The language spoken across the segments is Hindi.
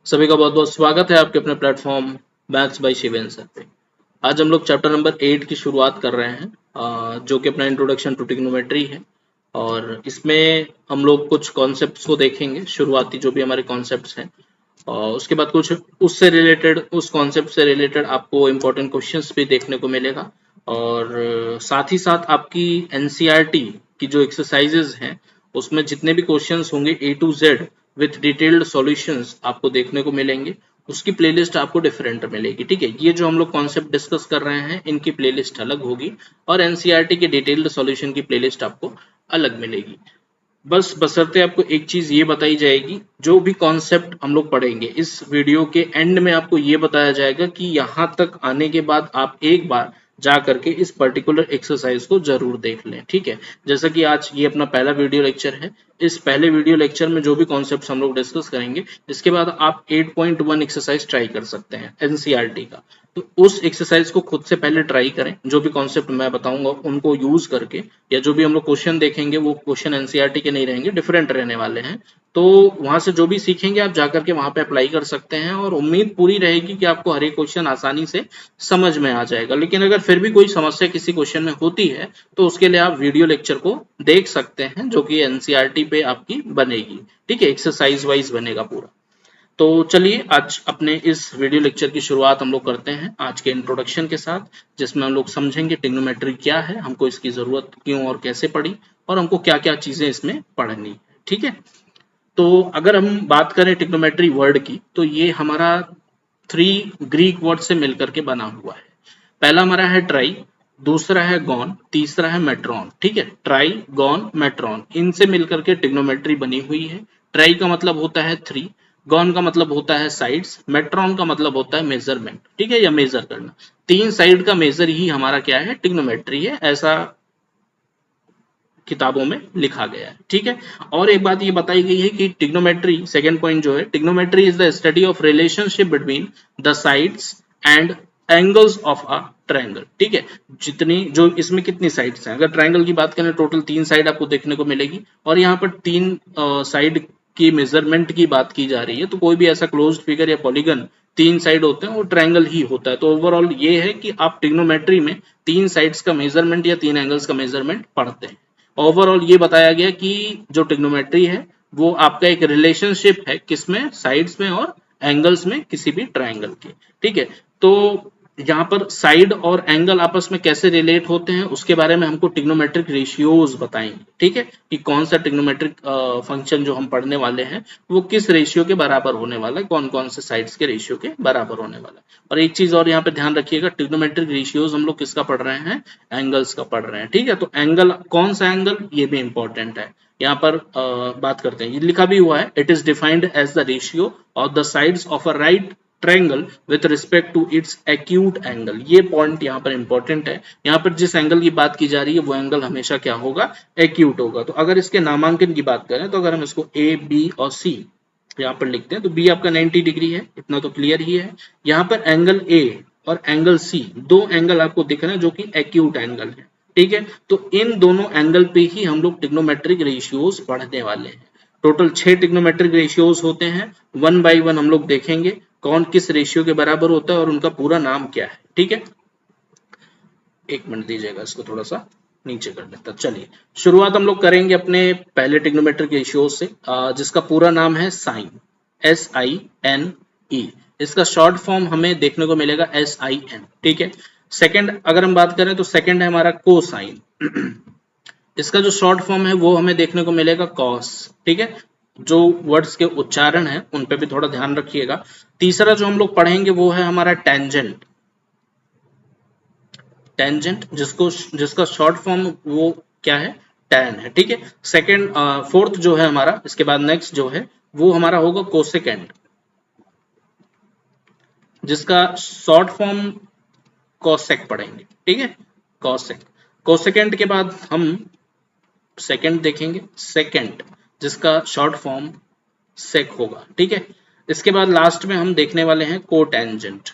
सभी का बहुत बहुत स्वागत है आपके अपने platform maths by Shiven sir पे। आज हम लोग चैप्टर नंबर 8 की शुरुआत कर रहे हैं, जो कि अपना इंट्रोडक्शन टू ट्रिग्नोमेट्री है। और इसमें हम लोग कुछ कॉन्सेप्ट्स को देखेंगे, शुरुआती जो भी हमारे कॉन्सेप्ट्स हैं, और उसके बाद कुछ उससे रिलेटेड, उस कॉन्सेप्ट से रिलेटेड आपको इम्पोर्टेंट क्वेश्चंस भी देखने को मिलेगा। और साथ ही साथ आपकी एनसीईआरटी की जो एक्सरसाइजेज हैं उसमें जितने भी क्वेश्चंस होंगे A to Z with detailed solutions आपको देखने को मिलेंगे। उसकी प्लेलिस्ट आपको डिफरेंट मिलेगी, ठीक है। ये जो हम लोग कॉन्सेप्ट डिस्कस कर रहे हैं इनकी प्लेलिस्ट अलग होगी और एनसीईआरटी के डिटेल्ड सॉल्यूशन की प्लेलिस्ट आपको अलग मिलेगी। बस बशर्ते आपको एक चीज ये बताई जाएगी, जो भी कॉन्सेप्ट हम लोग पढ़ेंगे इस वीडियो के एंड में आपको ये बताया जाएगा कि यहाँ तक आने के बाद आप एक बार जा करके इस पर्टिकुलर एक्सरसाइज को जरूर देख लें, ठीक है। जैसा कि आज ये अपना पहला वीडियो लेक्चर है, इस पहले वीडियो लेक्चर में जो भी कॉन्सेप्ट्स हम लोग डिस्कस करेंगे इसके बाद आप 8.1 एक्सरसाइज ट्राई कर सकते हैं एनसीईआरटी का। तो उस एक्सरसाइज को खुद से पहले ट्राई करें, जो भी कॉन्सेप्ट मैं बताऊंगा उनको यूज करके, या जो भी हम लोग क्वेश्चन देखेंगे वो क्वेश्चन एनसीईआरटी के नहीं रहेंगे, डिफरेंट रहने वाले हैं। तो वहां से जो भी सीखेंगे आप जाकर के वहां पे अप्लाई कर सकते हैं और उम्मीद पूरी रहेगी कि आपको हर एक क्वेश्चन आसानी से समझ में आ जाएगा। लेकिन अगर फिर भी कोई समस्या किसी क्वेश्चन में होती है तो उसके लिए आप वीडियो लेक्चर को देख सकते हैं, जो कि एनसीईआरटी पे आपकी बनेगी, ठीक है, एक्सरसाइज वाइज बनेगा पूरा। तो चलिए आज अपने इस वीडियो लेक्चर की शुरुआत हम लोग करते हैं आज के इंट्रोडक्शन के साथ, जिसमें हम लोग समझेंगे ट्रिग्नोमेट्री क्या है, हमको इसकी जरूरत क्यों और कैसे पड़ी, और हमको क्या क्या चीजें इसमें पढ़नी है, ठीक है। तो अगर हम बात करें ट्रिग्नोमेट्री वर्ड की, तो ये हमारा 3 ग्रीक वर्ड से मिलकर के बना हुआ है। पहला हमारा है ट्राई, दूसरा है गॉन, तीसरा है मेट्रॉन, ठीक है। ट्राई, गॉन, मेट्रॉन, इनसे मिलकर के ट्रिग्नोमेट्री बनी हुई है। ट्राई का मतलब होता है 3, गॉन का मतलब होता है साइड्स, मेट्रॉन का मतलब होता है मेजरमेंट, ठीक है, या मेजर करना। 3 साइड का मेजर ही हमारा क्या है, ट्रिग्नोमेट्री है, ऐसा किताबों में लिखा गया है, ठीक है। और एक बात ये बताई गई है कि ट्रिग्नोमेट्री, सेकंड पॉइंट जो है, trigonometry is the study of relationship between the sides and angles of a triangle, ठीक है। जितनी, जो इसमें कितनी साइड्स हैं, अगर ट्रायंगल की बात करें टोटल 3 साइड आपको देखने को मिलेगी, और यहाँ पर 3 साइड की मेजरमेंट की बात की जा रही है। तो कोई भी ऐसा क्लोज्ड फिगर या पॉलीगन 3 साइड होते हैं वो ट्रायंगल ही होता है। तो ओवरऑल ये है कि आप ट्रिग्नोमेट्री में 3 साइड्स का मेजरमेंट या 3 एंगल्स का मेजरमेंट पढ़ते हैं। ओवरऑल ये बताया गया कि जो ट्रिग्नोमेट्री है वो आपका एक रिलेशनशिप है, किसमें, साइड्स में और एंगल्स में, किसी भी ट्रायंगल के, ठीक है। तो यहाँ पर साइड और एंगल आपस में कैसे रिलेट होते हैं उसके बारे में हमको ट्रिग्नोमेट्रिक रेशियोज बताएंगे, ठीक है, कि कौन सा ट्रिग्नोमेट्रिक फंक्शन जो हम पढ़ने वाले हैं वो किस रेशियो के बराबर होने वाला है, कौन कौन से साइड्स के रेशियो के बराबर होने वाला है। और एक चीज और यहाँ पे ध्यान रखिएगा, ट्रिग्नोमेट्रिक रेशियोज हम लोग किसका पढ़ रहे हैं, एंगल्स का पढ़ रहे हैं, ठीक है। तो एंगल, कौन सा एंगल, ये भी इंपॉर्टेंट है। यहाँ पर बात करते हैं, ये लिखा भी हुआ है, it is defined as the ratio of the sides of a right triangle with respect to its acute angle. ये पॉइंट यहाँ पर इंपॉर्टेंट है। यहाँ पर जिस एंगल की बात की जा रही है वो एंगल हमेशा क्या होगा, एक्यूट होगा। तो अगर इसके नामांकन की बात करें तो अगर हम इसको ए, बी और सी यहाँ पर लिखते हैं तो बी आपका 90 डिग्री है, इतना तो क्लियर ही है। यहाँ पर एंगल ए और एंगल सी, 2 एंगल आपको दिख रहे हैं जो कि एक्यूट एंगल है, ठीक है। तो इन दोनों एंगल पे ही हम लोग ट्रिग्नोमेट्रिक रेशियोज पढ़ने वाले हैं। टोटल 6 ट्रिग्नोमेट्रिक रेशियोज होते हैं, 1 बाय 1 हम लोग देखेंगे कौन किस रेशियो के बराबर होता है और उनका पूरा नाम क्या है, ठीक है। एक मिनट दीजिएगा, इसको थोड़ा सा नीचे कर लेता। चलिए शुरुआत हम लोग करेंगे अपने पहले ट्रिग्नोमेट्रिक रेशियो से, जिसका पूरा नाम है साइन, SINE। इसका शॉर्ट फॉर्म हमें देखने को मिलेगा SIN, ठीक है। सेकंड अगर हम बात करें तो सेकंड है हमारा कोसाइन। इसका जो शॉर्ट फॉर्म है वो हमें देखने को मिलेगा कॉस, ठीक है। जो वर्ड्स के उच्चारण है उन पे भी थोड़ा ध्यान रखिएगा। तीसरा जो हम लोग पढ़ेंगे वो है हमारा टेंजेंट, टेंजेंट जिसका शॉर्ट फॉर्म वो क्या है, टैन है, ठीक है। सेकंड, फोर्थ जो है हमारा, इसके बाद नेक्स्ट जो है वो हमारा होगा कोसेकेंट, जिसका शॉर्ट फॉर्म कोसेक पढ़ेंगे, ठीक है, कोसेक। कोसेकेंट के बाद हम सेकंड देखेंगे, सेकंड, जिसका शॉर्ट फॉर्म सेक होगा, ठीक है। इसके बाद लास्ट में हम देखने वाले हैं कोटेंजेंट,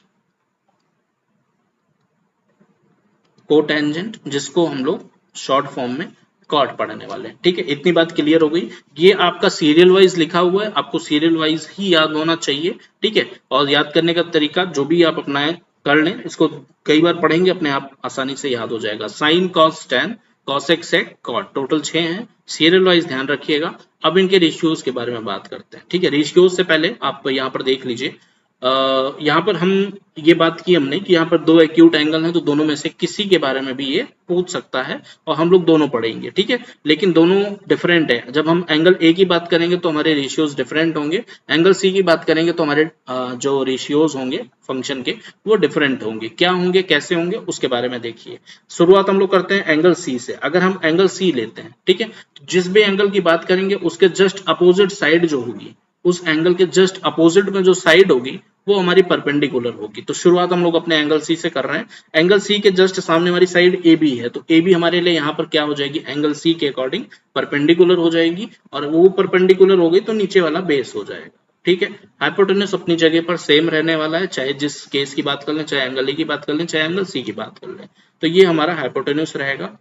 कोटेंजेंट जिसको हम लोग शॉर्ट फॉर्म में कॉट पढ़ने वाले हैं। ठीक है, इतनी बात क्लियर हो गई। ये आपका सीरियल वाइज लिखा हुआ है, आपको सीरियल वाइज ही याद होना चाहिए। ठीक है, और याद करने का तरीका जो भी आप अपनाएं कर लें, इसको कई बार पढ़ेंगे अपने आप आसानी से याद हो जाएगा। Sine cos tan cosec sec cot, total 6 हैं, सीरियल वाइज ध्यान रखिएगा। अब इनके रेशियोज के बारे में बात करते हैं। ठीक है, रेशियोज से पहले आप यहाँ पर देख लीजिए, यहाँ पर हम ये बात की हमने कि यहाँ पर दो एक्यूट एंगल हैं, तो दोनों में से किसी के बारे में भी ये पूछ सकता है और हम लोग दोनों पढ़ेंगे। ठीक है, लेकिन दोनों डिफरेंट है। जब हम एंगल ए की बात करेंगे तो हमारे रेशियोज डिफरेंट होंगे, एंगल सी की बात करेंगे तो हमारे जो रेशियोज होंगे फंक्शन के वो डिफरेंट होंगे। क्या होंगे, कैसे होंगे, उसके बारे में देखिए। शुरुआत हम लोग करते हैं एंगल सी से। अगर हम एंगल सी लेते हैं, ठीक है, जिस भी एंगल की बात करेंगे उसके जस्ट अपोजिट साइड जो होगी, उस एंगल के जस्ट अपोजिट में जो साइड होगी वो हमारी परपेंडिकुलर होगी। तो शुरुआत हम लोग अपने एंगल सी से कर रहे हैं। एंगल सी के जस्ट सामने हमारी साइड ए बी है, तो ए बी हमारे लिए यहाँ पर क्या हो जाएगी, एंगल सी के अकॉर्डिंग परपेंडिकुलर हो जाएगी, और वो परपेंडिकुलर हो गई तो नीचे वाला बेस हो जाएगा। ठीक है, हाइपोटेन्यूज अपनी जगह पर सेम रहने वाला है, चाहे जिस केस की बात कर लें, चाहे एंगल ए की बात कर लें, चाहे एंगल सी की बात कर लें, तो ये हमारा हाइपोटेन्यूज रहेगा।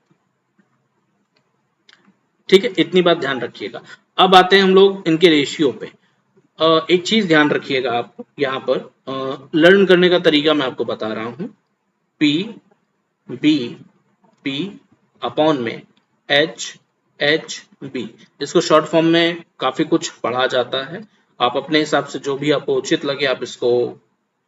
ठीक है, इतनी बात ध्यान रखिएगा। अब आते हैं हम लोग इनके रेशियो पे। एक चीज ध्यान रखिएगा, आपको यहाँ पर लर्न करने का तरीका मैं आपको बता रहा हूँ। पी बी पी अपॉन में एच एच बी, इसको शॉर्ट फॉर्म में काफी कुछ पढ़ा जाता है। आप अपने हिसाब से जो भी आपको उचित लगे आप इसको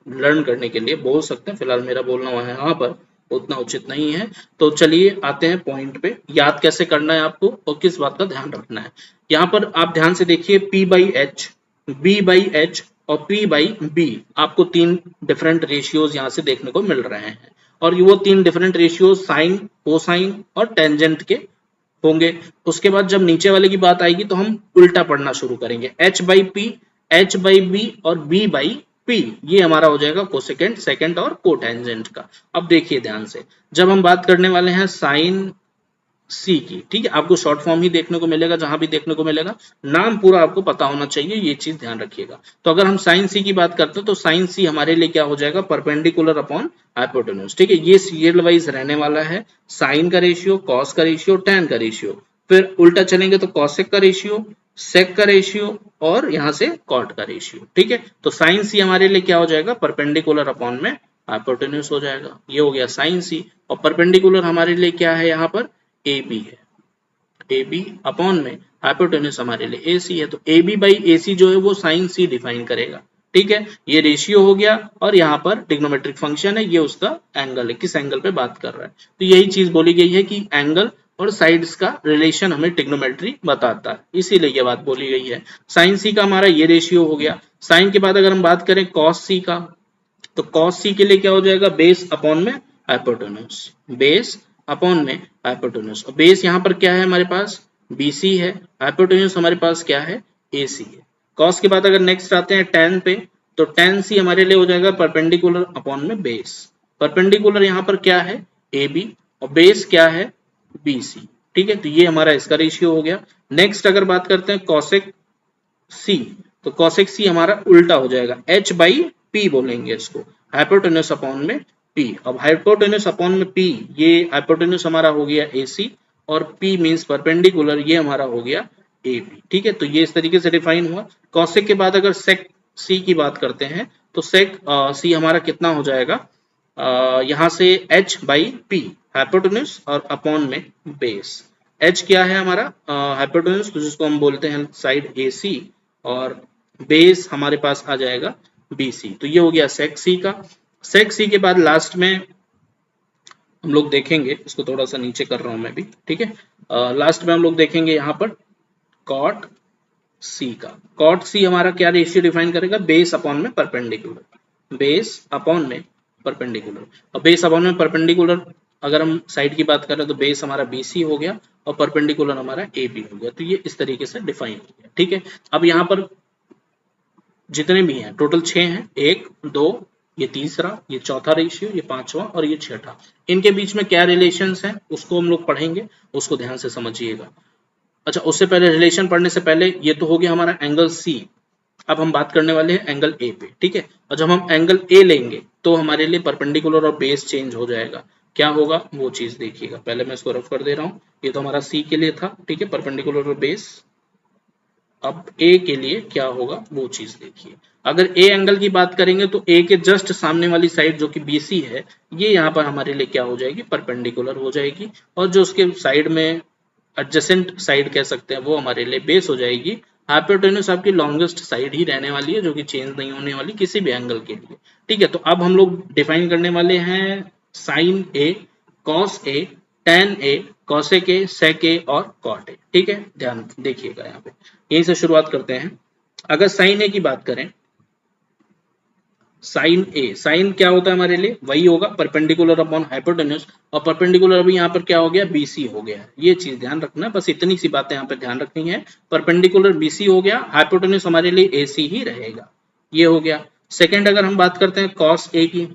लर्न करने के लिए बोल सकते हैं। फिलहाल मेरा बोलना वहाँ पर उतना उचित नहीं है। तो चलिए आते हैं पॉइंट पे, याद कैसे करना है आपको और किस बात का ध्यान रखना है। यहाँ पर आप ध्यान से देखिए, P by H, B by H और P बाई बी, आपको तीन डिफरेंट रेशियोज यहाँ से देखने को मिल रहे हैं, और वो तीन डिफरेंट रेशियोज साइन, कोसाइन और टेंजेंट के होंगे। उसके बाद जब नीचे वाले की बात आएगी तो हम उल्टा पढ़ना शुरू करेंगे, H by P, H by B और B बाई पी, ये हमारा हो जाएगा कोसेकेंट, सेकेंड और कोटेंजेंट का। अब देखिए ध्यान से, जब हम बात करने वाले हैं साइन सी की, ठीक है, आपको शॉर्ट फॉर्म ही देखने को मिलेगा, जहां भी देखने को मिलेगा नाम पूरा आपको पता होना चाहिए, ये चीज ध्यान रखिएगा। तो अगर हम साइन सी की बात करते हैं तो साइन सी हमारे लिए क्या हो जाएगा, परपेंडिकुलर अपॉन हाइपोटेन्यूज। ठीक है, ये सीरियल वाइज रहने वाला है, साइन का रेशियो, कॉस का रेशियो, टैन का रेशियो, फिर उल्टा चलेंगे तो कॉसेक का रेशियो, सेक का रेशियो और यहाँ से कॉट का रेशियो। ठीक है, तो साइन सी हमारे लिए क्या हो जाएगा, परपेंडिकुलर अपॉन में हाइपोटेन्यूज हो जाएगा। ये हो गया साइन सी, और परपेंडिकुलर हमारे लिए क्या है, यहाँ पर ए बी है, ए बी अपॉन में हाइपोटेन्यूज हमारे लिए ए सी है, तो ए बी बाई ए सी जो है वो साइन सी डिफाइन करेगा। ठीक है, ये रेशियो हो गया, और यहाँ पर ट्रिग्नोमेट्रिक फंक्शन है, ये उसका एंगल है, किस एंगल पे बात कर रहा है। तो यही चीज बोली गई है कि एंगल और साइड्स का रिलेशन हमें ट्रिग्नोमेट्री बताता है, इसीलिए ये बात बोली गई है। साइन सी का हमारा ये रेशियो हो गया। साइन के बाद अगर हम बात करें कॉस सी का, तो कॉस सी के लिए क्या हो जाएगा, बेस अपॉन में हाइपोटेन्यूज, बेस अपॉन में हाइपोटेन्यूज। और बेस यहाँ पर क्या है हमारे पास, BC है, हाइपोटेन्यूज हमारे पास क्या है, AC है। कॉस के बाद अगर नेक्स्ट आते हैं टेन पे, तो टेन सी हमारे लिए हो जाएगा परपेंडिकुलर अपॉन में बेस। परपेंडिकुलर यहाँ पर क्या है, AB, और बेस क्या है, BC। ठीक है, तो ये हमारा इसका रेशियो हो गया। नेक्स्ट अगर बात करते हैं कॉसेक सी, तो कॉसेक सी हमारा उल्टा हो जाएगा, H बाई पी बोलेंगे इसको, हाइपोटेन्यूज अपॉन में P। अब हाइपोटेन्यूज अपॉन में P, ये हाइपोटेन्यूज हमारा हो गया AC, और P मींस परपेंडिकुलर, ये हमारा हो गया AB। ठीक है, तो ये इस तरीके से डिफाइन हुआ। कॉसेक के बाद अगर सेक C की बात करते हैं, तो सेक C हमारा कितना हो जाएगा, यहाँ से H बाई पी, हाइपोटेन्यूज और अपॉन में बेस। H क्या है हमारा, हाइपोटेन्यूज, जिसको हम बोलते हैं साइड AC, और बेस हमारे पास आ जाएगा BC। तो ये हो गया सेक C का। सेक C के बाद लास्ट में हम लोग देखेंगे, इसको थोड़ा सा नीचे कर रहा हूं मैं भी, ठीक है, लास्ट में हम लोग देखेंगे यहाँ पर कॉट C का। कॉट C हमारा क्या रेशियो डिफाइन करेगा, बेस अपॉन में परपेंडिकुलर, बेस अपॉन में परपेंडिकुलर। और बेस अपॉन में परपेंडिकुलर अगर हम साइड की बात करें तो बेस हमारा BC हो गया और परपेंडिकुलर हमारा AB हो गया। तो ये इस तरीके से डिफाइन हो गया। ठीक है, अब यहाँ पर जितने भी हैं टोटल 6 हैं, 1 2, ये तीसरा, ये चौथा रेशियो, ये पांचवा और ये छठा। इनके बीच में क्या रिलेशंस हैं उसको हम लोग पढ़ेंगे, उसको ध्यान से समझिएगा। अच्छा, उससे पहले रिलेशन पढ़ने से पहले ये तो हो गया हमारा एंगल C। अब हम बात करने वाले हैं एंगल A पे। ठीक है, और जब हम एंगल A लेंगे तो हमारे लिए परपेंडिकुलर और बेस चेंज हो जाएगा। क्या होगा वो चीज देखिएगा। पहले मैं इसको रफ कर दे रहा हूँ। ये तो हमारा सी के लिए था, ठीक है, परपेंडिकुलर और बेस। अब ए के लिए क्या होगा वो चीज देखिए। अगर ए एंगल की बात करेंगे तो ए के जस्ट सामने वाली साइड जो कि बीसी है, ये यहाँ पर हमारे लिए क्या हो जाएगी, परपेंडिकुलर हो जाएगी। और जो उसके साइड में एडजेसेंट साइड कह सकते हैं वो हमारे लिए बेस हो जाएगी। हाइपोटेन्यूज आपकी लॉन्गेस्ट साइड ही रहने वाली है, जो कि चेंज नहीं होने वाली किसी भी एंगल के लिए, ठीक है। तो अब हम लोग डिफाइन करने वाले हैं sine A, cos A, tan A, cosec A, sec A और कॉट ए, ठीक है। ध्यान देखिएगा यहाँ पे, यहीं से शुरुआत करते हैं। अगर साइन ए की बात करें, साइन ए, साइन क्या होता है हमारे लिए, वही होगा परपेंडिकुलर अपॉन हाइपोटेन्यूज, और परपेंडिकुलर अभी यहाँ पर क्या हो गया, बीसी हो गया। ये चीज ध्यान रखना, बस इतनी सी बातें यहाँ पे ध्यान रखनी है। परपेंडिकुलर बीसी हो गया, हाइपोटेन्यूज हमारे लिए एसी ही रहेगा, ये हो गया। सेकेंड अगर हम बात करते हैं कॉस ए की,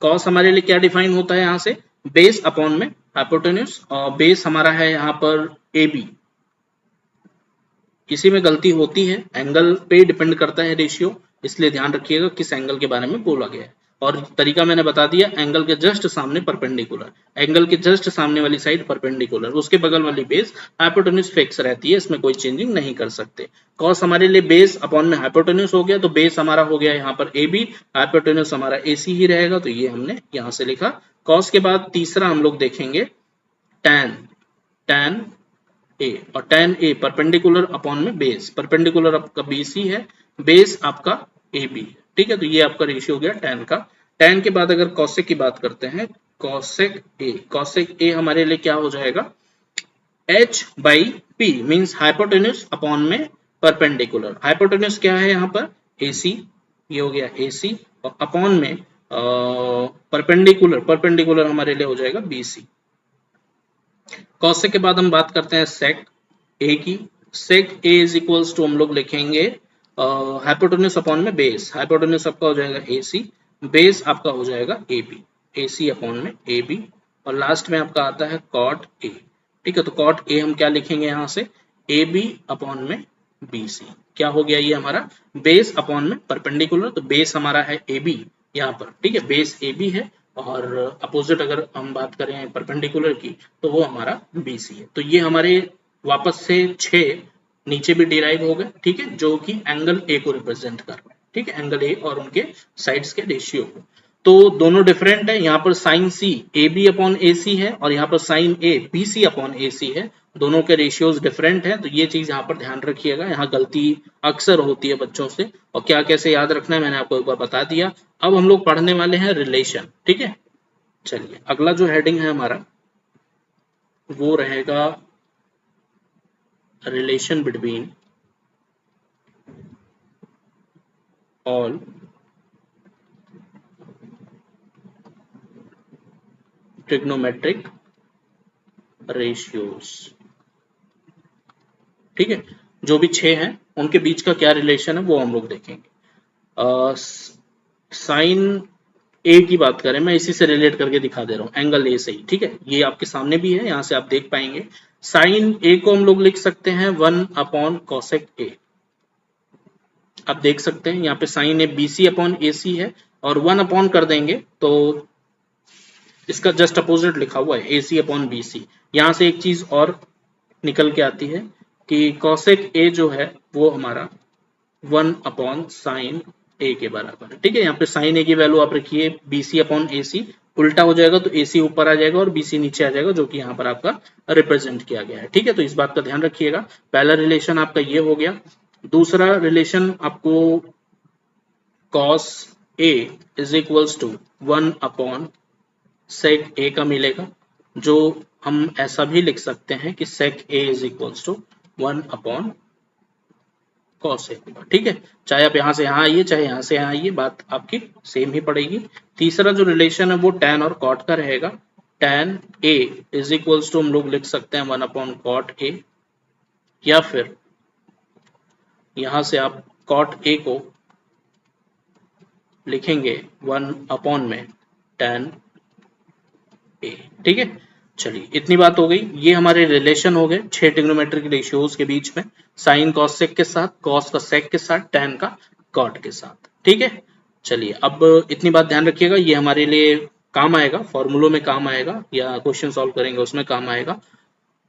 कॉस हमारे लिए क्या डिफाइन होता है यहाँ से, बेस अपॉन में हाइपोटेन्यूज, और बेस हमारा है यहाँ पर ए बी। किसी में गलती होती है, एंगल पे डिपेंड करता है रेशियो, इसलिए ध्यान रखिएगा किस एंगल के बारे में बोला गया है। और तरीका मैंने बता दिया, एंगल के जस्ट सामने परपेंडिकुलर, एंगल के जस्ट सामने वाली साइड परपेंडिकुलर, उसके बगल वाली बेस, हाइपोटेन्यूज फिक्स रहती है, इसमें कोई चेंजिंग नहीं कर सकते। कॉस हमारे लिए बेस अपॉन में हाइपोटेन्यूज हो गया, तो बेस हमारा हो गया यहाँ पर ए बी, हाइपोटेन्यूज हमारा ए सी ही रहेगा, तो ये हमने यहाँ से लिखा। कॉस के बाद तीसरा हम लोग देखेंगे टैन, टैन ए, और tan ए परपेंडिकुलर अपॉन में बेस, परपेंडिकुलर आपका बीसी है, बेस आपका ए बी, ठीक है। तो ये आपका रेशियो हो गया tan का। tan के बाद अगर कॉसेक की बात करते हैं, कॉसेक ए, कॉसेक ए हमारे लिए क्या हो जाएगा, h by P means hypotenuse upon में परपेंडिकुलर। हाइपोटेन्यूज क्या है यहाँ पर, AC, ये हो गया AC, और अपॉन में परपेंडिकुलर, परपेंडिकुलर हमारे लिए हो जाएगा BC। कॉसेक के बाद हम बात करते हैं सेक ए की। सेक ए इज इक्वल्स टू हम लोग लिखेंगे हाइपोटेन्यूज अपॉन में बेस, हाइपोटेन्यूज आपका हो जाएगा AC, बेस आपका हो जाएगा AB, AC अपॉन में AB, और लास्ट में आपका आता है कॉट ए, ठीक है। तो कॉट ए हम क्या लिखेंगे यहाँ से, AB अपॉन में BC। क्या हो गया ये हमारा, बेस अपॉन में परपेंडिकुलर, तो बेस हमारा है AB यहाँ पर, ठीक है, बेस AB है, और अपोजिट अगर हम बात करें परपेंडिकुलर की तो वो हमारा BC है। तो ये हमारे वापस से 6 नीचे भी डिराइव हो गए, ठीक है, जो कि एंगल ए को रिप्रेजेंट कर रहे हैं, ठीक है, एंगल ए और उनके साइड्स के रेशियो को। तो दोनों डिफरेंट है, यहाँ पर sine C A B upon A C है, और यहाँ पर sine A B C upon A C है, दोनों के रेशियोज डिफरेंट है। तो ये चीज यहाँ पर ध्यान रखिएगा, यहाँ गलती अक्सर होती है बच्चों से, और क्या कैसे याद रखना है मैंने आपको एक बार बता दिया। अब हम लोग पढ़ने वाले हैं रिलेशन, ठीक है। चलिए अगला जो हेडिंग है हमारा वो रहेगा relation between all trigonometric ratios, ठीक है। जो भी 6 हैं उनके बीच का क्या रिलेशन है वो हम लोग देखेंगे। साइन ए की बात करें, मैं इसी से रिलेट करके दिखा दे रहा हूँ, एंगल ए से ही, ठीक है, ये आपके सामने भी है, यहाँ से आप देख पाएंगे। साइन ए को हम लोग लिख सकते हैं 1 अपॉन कॉसेक ए, आप देख सकते हैं यहाँ पे साइन ए BC अपॉन AC है, और 1 अपॉन कर देंगे तो इसका जस्ट अपोजिट लिखा हुआ है AC अपॉन BC। यहाँ से एक चीज और निकल के आती है कि कॉसेक ए जो है वो हमारा 1 अपॉन साइन ए के बराबर है, ठीक है। यहाँ पे साइन ए की वैल्यू आप रखिए BC अपॉन AC, उल्टा हो जाएगा तो AC ऊपर आ जाएगा और BC नीचे आ जाएगा, जो कि यहाँ पर आपका रिप्रेजेंट किया गया है, ठीक है। तो इस बात का ध्यान रखिएगा। पहला रिलेशन आपका ये हो गया। दूसरा रिलेशन आपको cos A is equals to 1 upon sec A का मिलेगा, जो हम ऐसा भी लिख सकते हैं कि sec A is equals to 1 upon cos A, ठीक है। चाहे आप यहाँ से यहाँ आइए, चाहे यहाँ से यहाँ आइए, बात आपकी सेम ही पड़ेगी। तीसरा जो रिलेशन है वो tan और cot का रहेगा। tan A is equals to हम लोग लिख सकते हैं 1 अपॉन cot A, या फिर यहाँ से आप cot A को लिखेंगे 1 अपॉन में tan A, ठीक है। चलिए इतनी बात हो गई, ये हमारे रिलेशन हो गए 6 ट्रिग्नोमेट्रिक रेशियोज के बीच में, साइन कॉस सेक के साथ, कॉस का सेक के साथ, tan का कॉट के साथ, ठीक है। चलिए अब इतनी बात ध्यान रखिएगा, ये हमारे लिए काम आएगा, फॉर्मूलों में काम आएगा या क्वेश्चन सॉल्व करेंगे उसमें काम आएगा।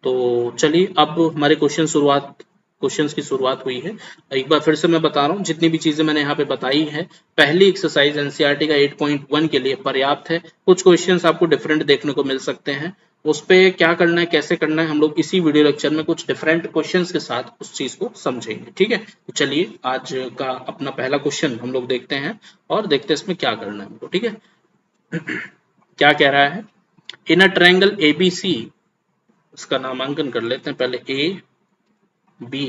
तो चलिए अब हमारे क्वेश्चंस की शुरुआत हुई है। एक बार फिर से मैं बता रहा हूँ, जितनी भी चीजें मैंने यहाँ पे बताई है, पहली एक्सरसाइज एनसीईआरटी का 8.1 के लिए पर्याप्त है। कुछ क्वेश्चंस आपको डिफरेंट देखने को मिल सकते हैं, उस पे क्या करना है, कैसे करना है, हम लोग इसी वीडियो लेक्चर में कुछ डिफरेंट क्वेश्चंस के साथ उस चीज को समझेंगे। ठीक है, तो चलिए आज का अपना पहला क्वेश्चन हम लोग देखते हैं और देखते हैं इसमें क्या करना है हमको। ठीक है, क्या कह रहा है, इन अ ट्रायंगल एबीसी, इसका नामांकन कर लेते हैं पहले, A B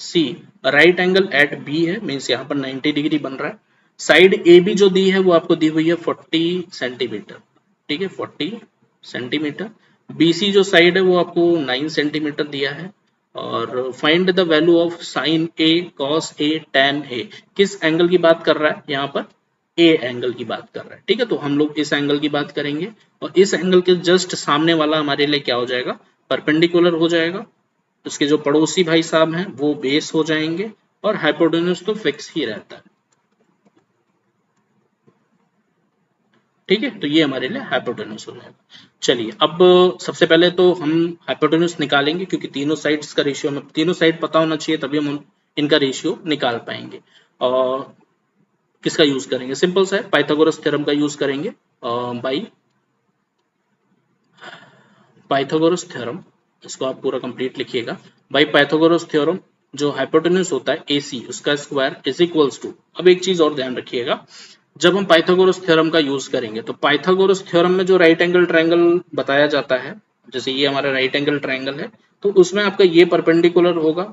C, right angle at B है, मीन्स यहाँ पर 90 डिग्री बन रहा है। साइड ए बी जो दी है वो आपको दी हुई है 40 सेंटीमीटर। ठीक है, 40 सेंटीमीटर। बी सी जो साइड है वो आपको 9 सेंटीमीटर दिया है। और find the value of sine A cos A tan A, किस एंगल की बात कर रहा है यहाँ पर, ए एंगल की बात कर रहा है। ठीक है, तो हम लोग इस एंगल की बात करेंगे और इस एंगल के जस्ट सामने वाला हमारे लिए क्या हो जाएगा, परपेंडिकुलर हो जाएगा। उसके जो पड़ोसी भाई साहब हैं वो बेस हो जाएंगे और हाइपोटेन्यूज तो फिक्स ही रहता है। ठीक है, तो ये हमारे लिए हाइपोटेन्यूज हो जाएगा। चलिए अब सबसे पहले तो हम हाइपोटेन्यूज निकालेंगे, क्योंकि तीनों साइड्स का रेशियो हमें, तीनों साइड पता होना चाहिए तभी हम इनका रेशियो निकाल पाएंगे। और किसका यूज करेंगे, सिंपल सा है, पाइथागोरस थ्योरम का यूज करेंगे। बाई पाइथागोरस थ्योरम, इसको आप पूरा कंप्लीट लिखिएगा। बाई पाइथागोरस थ्योरम जो हाइपोटेन्यूज होता है AC, उसका स्क्वायर इज इक्वल्स टू, अब एक चीज और ध्यान रखिएगा, जब हम पाइथागोरस थ्योरम का यूज करेंगे तो पाइथागोरस थ्योरम में जो राइट एंगल ट्रायंगल बताया जाता है, जैसे ये हमारा राइट एंगल ट्रायंगल है, तो उसमें आपका ये परपेंडिकुलर होगा,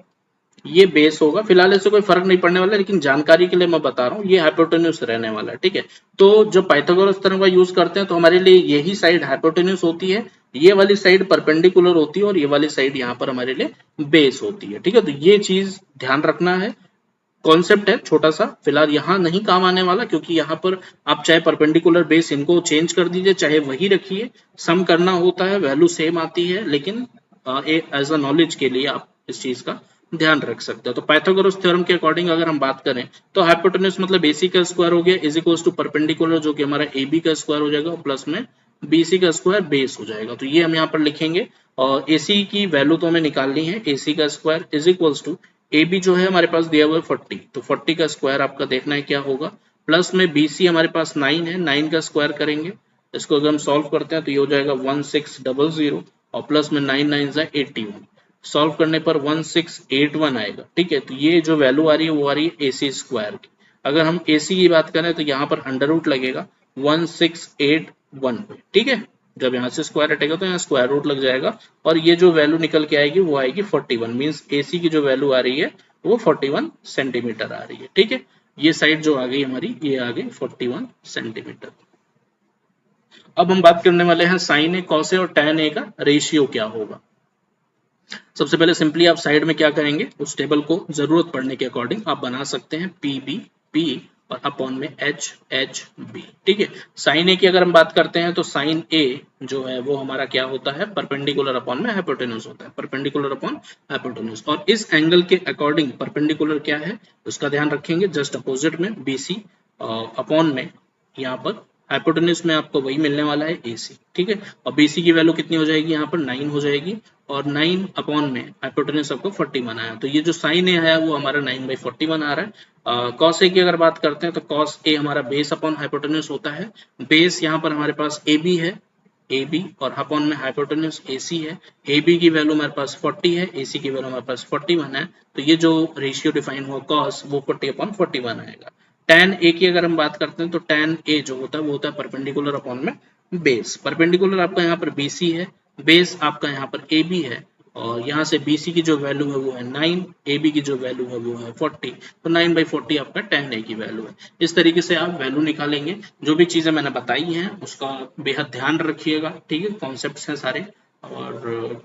ये बेस होगा। फिलहाल इससे कोई फर्क नहीं पड़ने वाला है, लेकिन जानकारी के लिए मैं बता रहा हूँ, ये हाइपोटेन्यूज रहने वाला है। ठीक है, तो जब पाइथागोरस थ्योरम का यूज करते हैं तो हमारे लिए यही साइड हाइपोटेन्यूज होती है, ये वाली साइड परपेंडिकुलर होती है और ये वाली साइड यहाँ पर हमारे लिए बेस होती है। ठीक है, तो ये चीज ध्यान रखना है। कॉन्सेप्ट है छोटा सा, फिलहाल यहाँ नहीं काम आने वाला, क्योंकि यहाँ पर आप चाहे परपेंडिकुलर बेस इनको चेंज कर दीजिए चाहे वही रखिए, सम करना होता है, वैल्यू सेम आती है, लेकिन एज अ नॉलेज के लिए आप इस चीज का ध्यान रख सकते हो। तो पाइथागोरस थ्योरम के अकॉर्डिंग अगर हम बात करें तो हाइपोटेन्यूज मतलब AC का स्क्वायर हो गया इज इक्वल्स टू परपेंडिकुलर जो कि हमारा AB का स्क्वायर हो जाएगा, प्लस में BC का स्क्वायर बेस हो जाएगा। तो ये हम यहाँ पर लिखेंगे और AC की वैल्यू तो हमें निकालनी है, AC का square is equals to AB जो है हमारे पास दिया हुआ है 40, तो 40 का स्क्वायर आपका देखना है क्या होगा, प्लस में BC हमारे पास 9 है, 9 का स्क्वायर करेंगे, इसको अगर हम सॉल्व करते हैं तो ये हो जाएगा 1600 और प्लस में 9 9 जा 81, सॉल्व करने पर 1681 आएगा। ठीक है, तो ये जो वैल्यू आ रही है वो आ रही है AC स्क्वायर की। अगर हम AC की बात करें तो यहाँ पर अंडर रूट लगेगा 1681 पे। ठीक है, जब यहाँ से स्क्वायर हटेगा तो यहाँ स्क्वायर रूट लग जाएगा और ये जो वैल्यू निकल के आएगी वो आएगी 41, मीन्स AC की जो वैल्यू आ रही है वो 41 सेंटीमीटर आ रही है। ठीक है, ये साइड जो आ गई हमारी, ये आ गई 41 सेंटीमीटर। अब हम बात करने वाले हैं साइन ए, कॉस ए और टैन ए का रेशियो क्या होगा। सबसे पहले सिंपली आप साइड में क्या करेंगे, उस टेबल को जरूरत पड़ने के अकॉर्डिंग आप बना सकते हैं PB और अपॉन में HB। ठीक है, साइन ए की अगर हम बात करते हैं तो साइन ए जो है वो हमारा क्या होता है, परपेंडिकुलर अपॉन में हाइपोटेन्यूज होता है, परपेंडिकुलर अपॉन हाइपोटेन्यूज। और इस एंगल के अकॉर्डिंग परपेंडिकुलर क्या है उसका ध्यान रखेंगे, जस्ट अपोजिट में BC अपॉन में यहाँ पर हाइपोटेन्यूज में आपको वही मिलने वाला है AC। ठीक है, और BC की वैल्यू कितनी हो जाएगी, यहाँ पर 9 हो जाएगी और 9 अपॉन में हाइपोटेन्यूज आपको 41 आया, तो ये जो साइन ए है वो हमारा 9/41 आ रहा है। कॉस ए की अगर बात करते हैं तो कॉस ए हमारा बेस अपॉन हाइपोटेन्यूज होता है, बेस यहाँ पर हमारे पास AB है, AB और अपॉन में हाइपोटेन्यूज AC है, AB की वैल्यू हमारे पास 40 है, AC की वैल्यू हमारे पास 41 है, तो ये जो रेशियो डिफाइन हुआ कॉस वो 40/41 आएगा। tan a की अगर हम बात करते हैं तो tan a जो होता है वो होता है परपेंडिकुलर अपॉन में बेस। परपेंडिकुलर आपका यहाँ पर BC है, बेस आपका यहाँ पर AB है और यहाँ से BC की जो वैल्यू है वो है 9, AB की जो वैल्यू है वो है 40, तो 9/40 आपका tan a की वैल्यू है। इस तरीके से आप वैल्यू निकालेंगे। जो भी चीजें मैंने बताई हैं उसका बेहद ध्यान रखिएगा। ठीक है, कॉन्सेप्ट्स हैं सारे, और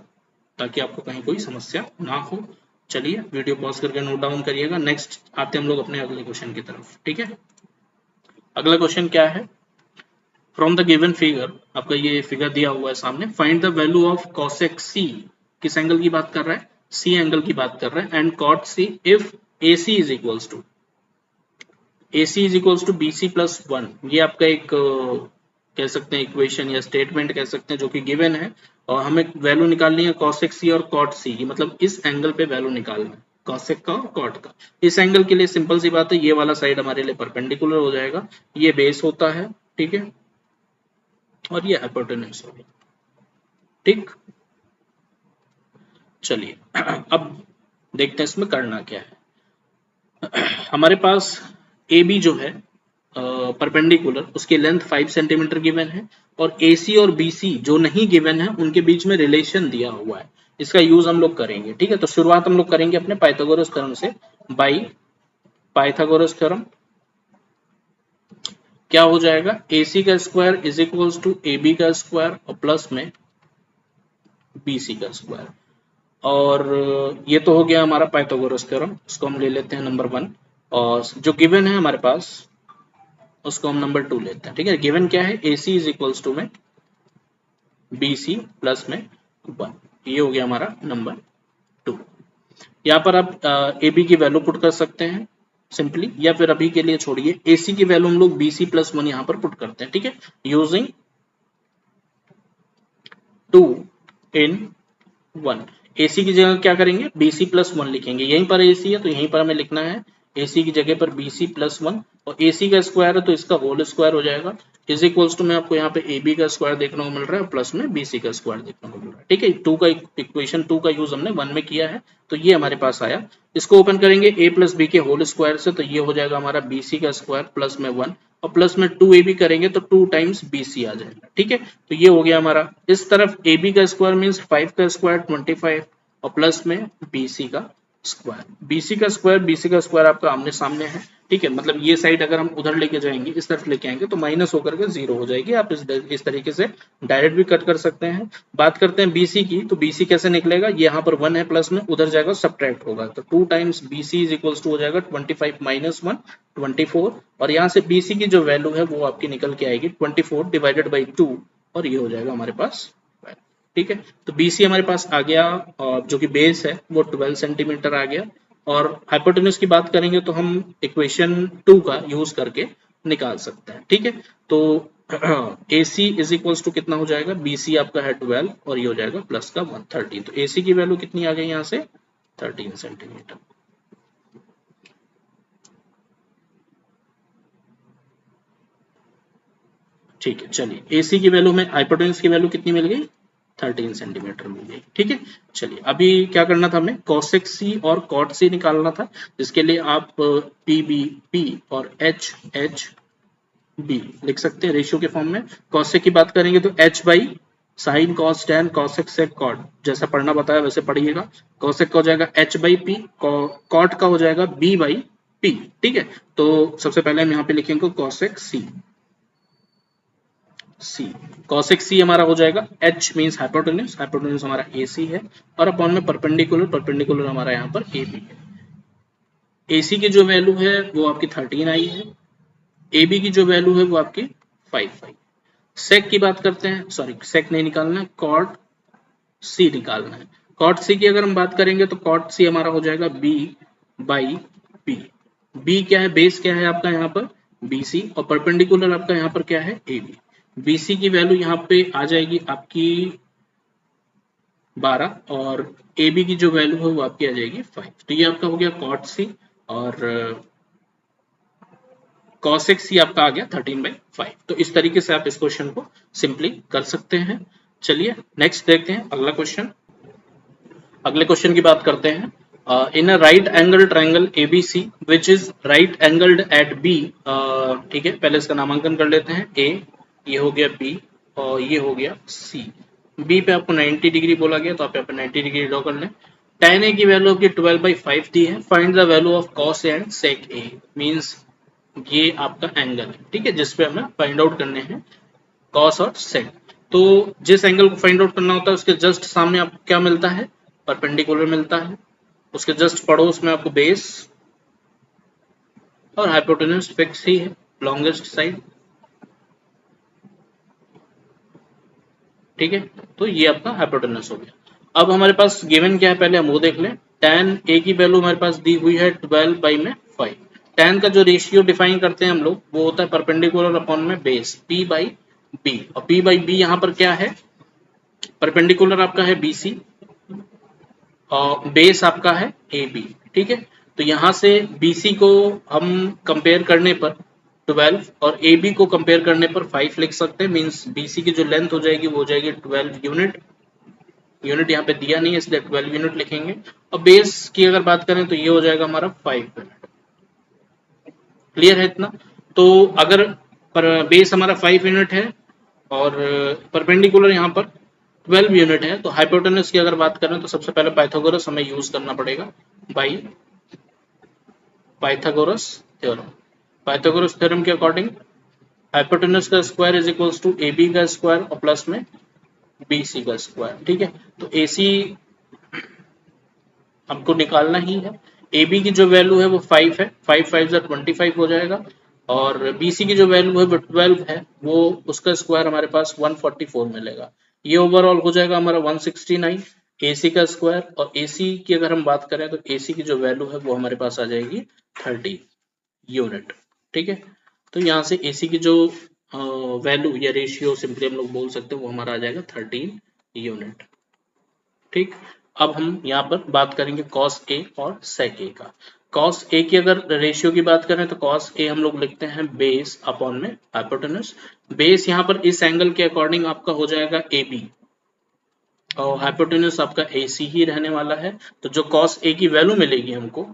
ताकि आपको कहीं कोई समस्या ना हो। चलिए वीडियो पॉज करके नोट डाउन करिएगा। नेक्स्ट आते हम लोग अपने अगले क्वेश्चन की तरफ। ठीक है, अगला क्वेश्चन क्या है, फ्रॉम द गिवन फिगर, आपका ये फिगर दिया हुआ है सामने, find the value of cosec C, किस एंगल की बात कर रहा है, C एंगल की बात कर रहा है, and cot C if AC is equals to BC + 1, ये आपका एक कह सकते हैं, इक्वेशन या स्टेटमेंट कह सकते हैं, जो कि गिवन है, और हमें वैल्यू निकालनी है cosec c और cot c की, मतलब इस एंगल पे वैल्यू निकालना है cosec का और cot का। इस एंगल के लिए सिंपल सी बात है, ये वाला साइड हमारे लिए परपेंडिकुलर हो जाएगा, ये बेस होता है, ठीक है, और ये हाइपोटेन्यूज हो गया, ठीक। चलिए अब देखते हैं इसमें करना क्या है। हमारे पास ए बी जो है परपेंडिकुलर, उसकी लेंथ 5 सेंटीमीटर गिवन है, और AC और BC जो नहीं गिवन है उनके बीच में रिलेशन दिया हुआ है, इसका यूज हम लोग करेंगे, ठीक है। तो शुरुआत हम लोग करेंगे अपने पाइथागोरस थ्योरम से। बाई पाइथागोरस थ्योरम क्या हो जाएगा, AC का square is equals to AB का स्क्वायर और प्लस में BC का स्क्वायर, और ये तो हो गया हमारा पाइथागोरस थ्योरम, इसको हम ले लेते हैं नंबर 1, और जो गिवन है हमारे पास उसको हम नंबर 2 लेते हैं, ठीक है। गिवन क्या है, AC इज इक्वल्स टू में BC प्लस में 1, ये हो गया हमारा नंबर 2। यहाँ पर आप AB की वैल्यू पुट कर सकते हैं सिंपली, या फिर अभी के लिए छोड़िए, AC की वैल्यू हम लोग BC प्लस 1 यहाँ पर पुट करते हैं, ठीक है, यूजिंग 2 in 1। AC की जगह क्या करेंगे, BC प्लस 1 लिखेंगे, यहीं पर AC है तो यहीं पर हमें लिखना है AC की जगह पर BC प्लस 1, और AC का स्क्वायर है तो इसका होल स्क्वायर हो जाएगा, इज इक्वल्स टू में आपको यहाँ पे AB का स्क्वायर देखने को मिल रहा है प्लस में BC का स्क्वायर देखने को मिल रहा है, ठीक है। 2 का इक्वेशन 2 का यूज हमने 1 में किया है, तो ये हमारे पास आया। इसको ओपन करेंगे A प्लस B के होल स्क्वायर से, तो ये हो जाएगा हमारा BC का स्क्वायर प्लस में 1, और प्लस में 2AB करेंगे तो 2 टाइम्स BC आ जाएगा, ठीक है। तो ये हो गया हमारा, इस तरफ AB का स्क्वायर मीन्स 5 का स्क्वायर 25, और प्लस में BC का स्क्वायर, BC का स्क्वायर आपका आमने सामने है, ठीक है। मतलब ये साइड अगर हम उधर लेके जाएंगे, इस तरफ लेके आएंगे तो माइनस होकर के 0 हो जाएगी, आप इस तरीके से डायरेक्ट भी कट कर सकते हैं। बात करते हैं BC की, तो BC कैसे निकलेगा, ये यहाँ पर 1 है प्लस में, उधर जाएगा सब्ट्रैक्ट होगा, तो 2 times BC is equals to हो जाएगा 25 माइनस 1 24, और यहाँ से BC की जो वैल्यू है वो आपकी निकल के आएगी 24 डिवाइडेड बाई 2, और ये हो जाएगा हमारे पास, ठीक है। तो BC हमारे पास आ गया, और जो कि बेस है वो 12 सेंटीमीटर आ गया, और हाइपोटेन्यूज की बात करेंगे तो हम इक्वेशन 2 का यूज करके निकाल सकते हैं, ठीक है। तो AC इज इक्वल्स टू कितना हो जाएगा, BC आपका है 12 और ये हो जाएगा प्लस का 1 13, तो AC की वैल्यू कितनी आ गई यहाँ से 13 सेंटीमीटर। ठीक है, चलिए AC की वैल्यू में हाइपोटेन्यूज की वैल्यू कितनी मिल गई, 13 सेंटीमीटर मिल गई, ठीक है। चलिए अभी क्या करना था हमें, cosec C और cot C निकालना था, जिसके लिए आप PB और HB लिख सकते हैं रेशियो के फॉर्म में। cosec की बात करेंगे तो H by sine cos tan cosec sec cot, जैसा पढ़ना बताया वैसे पढ़िएगा। cosec का हो जाएगा H बाई P, cot का हो जाएगा B बाई P, ठीक है। तो सबसे पहले हम यहाँ पे लिखेंगे cosec C, cosec C हमारा हो जाएगा, H मींस हाइपोटेन्यूज हमारा AC है, और अपॉन में परपेंडिकुलर हमारा यहाँ पर AB है। AC की जो वैल्यू है वो आपकी 13 आई है, AB की जो वैल्यू है वो आपकी 5 आई। सेक की बात करते हैं, सॉरी सेक नहीं निकालना है, cot C निकालना है। cot C की अगर हम बात करेंगे तो cot C हमारा हो जाएगा B बाई P। B क्या है, बेस क्या है आपका यहाँ पर BC, और परपेंडिकुलर आपका यहाँ पर क्या है AB। BC की वैल्यू यहाँ पे आ जाएगी आपकी 12, और AB की जो वैल्यू है वो आपकी आ जाएगी 5। तो ये आपका हो गया cot C, और cosec C आपका आ गया 13/5। तो इस तरीके से आप इस क्वेश्चन को सिंपली कर सकते हैं। चलिए नेक्स्ट देखते हैं अगला क्वेश्चन। अगले क्वेश्चन की बात करते हैं। In a right angle triangle ABC which is right angled at B, ठीक है, पहले इसका नामांकन कर लेते हैं। A, ये हो गया B, और ये हो गया C। B पे आपको 90 डिग्री बोला गया, तो आप यहाँ पे 90 डिग्री ड्रॉ कर लें। tan A की वैल्यू आपकी 12/5 दी है, find the value of cos A and sec A, means ये आपका एंगल है, ठीक है, जिसपे हमें फाइंड आउट करने हैं cos और sec। तो जिस एंगल को फाइंड आउट करना होता है उसके जस्ट सामने आपको क्या मिलता है, परपेंडिकुलर मिलता है, उसके जस्ट पड़ोस में आपको बेस और हाइपोटेन्यूज फिक्स ही है, लॉन्गेस्ट साइड, ठीक है। तो ये आपका हाइपोटेन्यूज हो गया। अब हमारे पास गिवन क्या है पहले हम वो देख लें। tan A की वैल्यू हमारे पास दी हुई है 12/5। tan का जो रेशियो डिफाइन करते हैं हम लोग वो होता है परपेंडिकुलर अपॉन में बेस P बाई बी, और P बाई बी यहाँ पर क्या है, परपेंडिकुलर आपका है BC और बेस आपका है AB, ठीक है। तो यहाँ से BC को हम कंपेयर करने पर 12 और AB को कंपेयर करने पर 5 लिख सकते हैं, मींस BC की जो लेंथ हो जाएगी वो हो जाएगी 12 यूनिट, यूनिट यहाँ पे दिया नहीं है इसलिए 12 यूनिट लिखेंगे। और बेस की अगर बात करें तो ये हो जाएगा हमारा 5 यूनिट। क्लियर है इतना? तो अगर बेस हमारा 5 यूनिट है और परपेंडिकुलर यहाँ पर 12 यूनिट है, तो हाइपोटेनस की अगर बात करें तो सबसे पहले पाइथागोरस हमें यूज करना पड़ेगा by Pythagoras theorem. Pythagoras theorem के अकॉर्डिंग हाइपोटेनस का square is equals to AB का स्क्वायर और प्लस में BC का स्क्वायर, ठीक है। तो AC हमको निकालना ही है। AB की जो वैल्यू है वो 5 है, 5 5 25 हो जाएगा, और BC की जो वैल्यू है वो 12 है, वो उसका स्क्वायर हमारे पास 144 मिलेगा। ये ओवरऑल हो जाएगा हमारा 169 AC का स्क्वायर, और AC की अगर हम बात करें तो AC की जो वैल्यू है वो हमारे पास आ जाएगी 30 यूनिट, ठीक है। तो यहाँ से AC की जो वैल्यू या रेशियो सिंपली हम लोग बोल सकते हैं वो हमारा आ जाएगा 13 यूनिट, ठीक। अब हम यहाँ पर बात करेंगे cos A और sec A का। cos A की अगर रेशियो की बात करें तो cos A हम लोग लिखते हैं बेस अपॉन में हाइपोटेनस। बेस यहाँ पर इस एंगल के अकॉर्डिंग आपका हो जाएगा AB और हाइपोटेनस आपका AC ही रहने वाला है। तो जो cos A की वैल्यू मिलेगी हमको,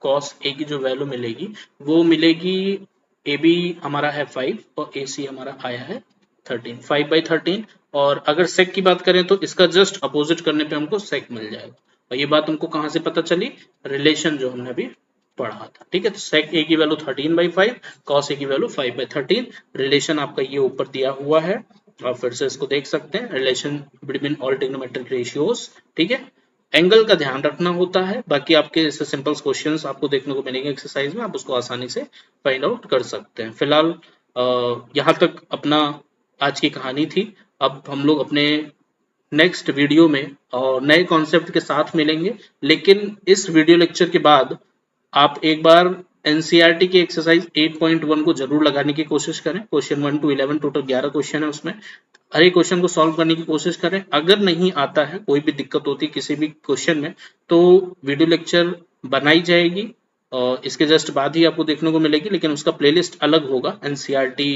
cos A की जो वैल्यू मिलेगी वो मिलेगी, AB हमारा है 5 और AC हमारा आया है 13, 5/13। और अगर सेक की बात करें तो इसका जस्ट अपोजिट करने पे हमको सेक मिल जाएगा। और ये बात हमको कहाँ से पता चली, रिलेशन जो हमने अभी पढ़ा था, ठीक है। तो सेक A की वैल्यू 13/5, cos A की वैल्यू 5/13। रिलेशन आपका ये ऊपर दिया हुआ है, आप फिर से इसको देख सकते हैं, relation between all trigonometric ratios, ठीक है। एंगल का ध्यान रखना होता है, बाकी आपके ऐसे सिंपल क्वेश्चंस आपको देखने को मिलेंगे एक्सरसाइज में, आप उसको आसानी से फाइंड आउट कर सकते हैं। फिलहाल यहाँ तक अपना आज की कहानी थी। अब हम लोग अपने नेक्स्ट वीडियो में और नए कॉन्सेप्ट के साथ मिलेंगे, लेकिन इस वीडियो लेक्चर के बाद आप एक बार एनसीईआरटी की एक्सरसाइज 8.1 को जरूर लगाने की कोशिश करें। क्वेश्चन 1 to 11 टोटल 11 क्वेश्चन है, उसमें हर एक क्वेश्चन को सॉल्व करने की कोशिश करें। अगर नहीं आता है, कोई भी दिक्कत होती है किसी भी क्वेश्चन में, तो वीडियो लेक्चर बनाई जाएगी और इसके जस्ट बाद ही आपको देखने को मिलेगी, लेकिन उसका प्लेलिस्ट अलग होगा एनसीईआरटी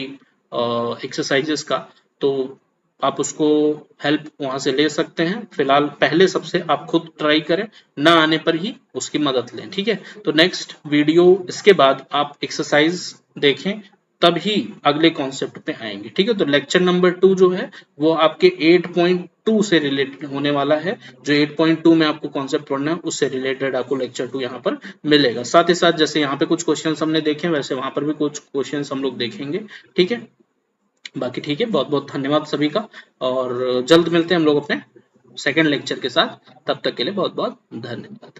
एक्सरसाइजेस का, तो आप उसको हेल्प वहां से ले सकते हैं। फिलहाल पहले सबसे आप खुद ट्राई करें, ना आने पर ही उसकी मदद लें, ठीक है। तो नेक्स्ट वीडियो इसके बाद आप एक्सरसाइज देखें, तब ही अगले कॉन्सेप्ट पे आएंगे, ठीक है। तो लेक्चर नंबर 2 जो है वो आपके 8.2 से रिलेटेड होने वाला है। जो 8.2 में आपको कॉन्सेप्ट पढ़ना है उससे रिलेटेड आपको लेक्चर 2 यहाँ पर मिलेगा। साथ ही साथ जैसे यहाँ पे कुछ क्वेश्चन हमने देखे, वैसे वहां पर भी कुछ क्वेश्चन हम लोग देखेंगे, ठीक है। बाकी ठीक है, बहुत बहुत धन्यवाद सभी का, और जल्द मिलते हैं हम लोग अपने सेकेंड लेक्चर के साथ। तब तक के लिए बहुत बहुत धन्यवाद।